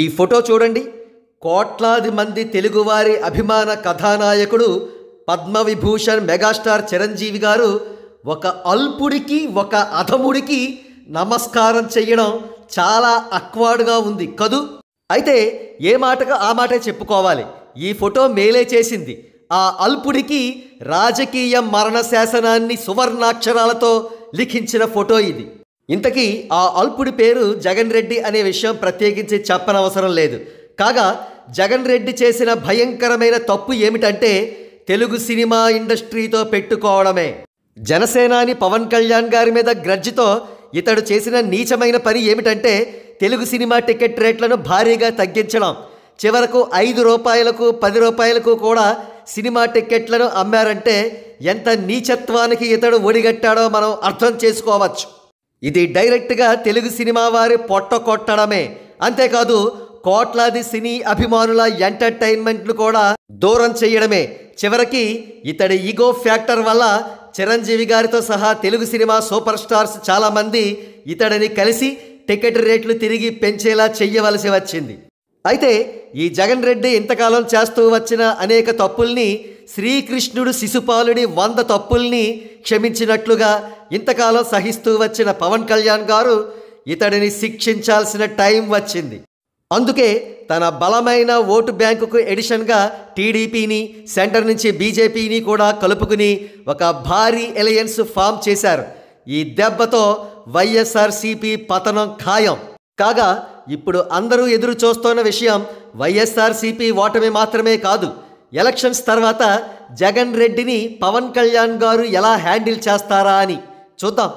ఈ ఫోటో చూడండి. కోట్లాది మంది తెలుగువారి అభిమాన కథానాయకుడు పద్మవిభూషణ్ మెగాస్టార్ చిరంజీవి గారు ఒక అల్పుడికి ఒక అధముడికి నమస్కారం చెయ్యడం చాలా అక్వార్డ్గా ఉంది కదూ. అయితే ఏ మాటగా ఆ మాటే చెప్పుకోవాలి. ఈ ఫోటో మేలే చేసింది. ఆ అల్పుడికి రాజకీయ మరణ శాసనాన్ని సువర్ణాక్షరాలతో లిఖించిన ఫోటో ఇది. ఇంతకీ ఆ అల్పుడి పేరు జగన్ రెడ్డి అనే విషయం ప్రత్యేకించి చెప్పనవసరం లేదు. కాగా జగన్ రెడ్డి చేసిన భయంకరమైన తప్పు ఏమిటంటే తెలుగు సినిమా ఇండస్ట్రీతో పెట్టుకోవడమే. జనసేనాని పవన్ కళ్యాణ్ గారి మీద గ్రడ్జితో ఇతడు చేసిన నీచమైన పని ఏమిటంటే తెలుగు సినిమా టికెట్ రేట్లను భారీగా తగ్గించడం. చివరకు 5 రూపాయలకు 10 రూపాయలకు కూడా సినిమా టికెట్లను అమ్మారంటే ఎంత నీచత్వానికి ఇతడు ఒడిగట్టాడో మనం అర్థం చేసుకోవచ్చు. ఇది డైరెక్ట్గా తెలుగు సినిమా వారి పొట్ట కొట్టడమే. అంతేకాదు కోట్లాది సినీ అభిమానుల ఎంటర్టైన్మెంట్ను కూడా దూరం చేయడమే. చివరికి ఇతడి ఈగో ఫ్యాక్టర్ వల్ల చిరంజీవి గారితో సహా తెలుగు సినిమా సూపర్ స్టార్స్ చాలామంది ఇతడిని కలిసి టికెట్ రేట్లు తిరిగి పెంచేలా చెయ్యవలసి వచ్చింది. అయితే ఈ జగన్ రెడ్డి ఇంతకాలం చేస్తూ వచ్చిన అనేక తప్పుల్ని శ్రీకృష్ణుడు శిశుపాలుడి 100 తప్పుల్ని క్షమించినట్లుగా ఇంతకాలం సహిస్తూ వచ్చిన పవన్ కళ్యాణ్ గారు ఇతడిని శిక్షించాల్సిన టైం వచ్చింది. అందుకే తన బలమైన ఓటు బ్యాంకుకు ఎడిషన్గా టీడీపీని, సెంటర్ నుంచి బీజేపీని కూడా కలుపుకుని ఒక భారీ అలయన్స్ ఫామ్ చేశారు. ఈ దెబ్బతో వైఎస్ఆర్సీపీ పతనం ఖాయం. కాగా ఇప్పుడు అందరూ ఎదురు చూస్తున్న విషయం వైఎస్ఆర్సీపీ ఓటమి మాత్రమే కాదు, ఎలక్షన్స్ తర్వాత జగన్ రెడ్డిని పవన్ కళ్యాణ్ గారు ఎలా హ్యాండిల్ చేస్తారా అని చూద్దాం.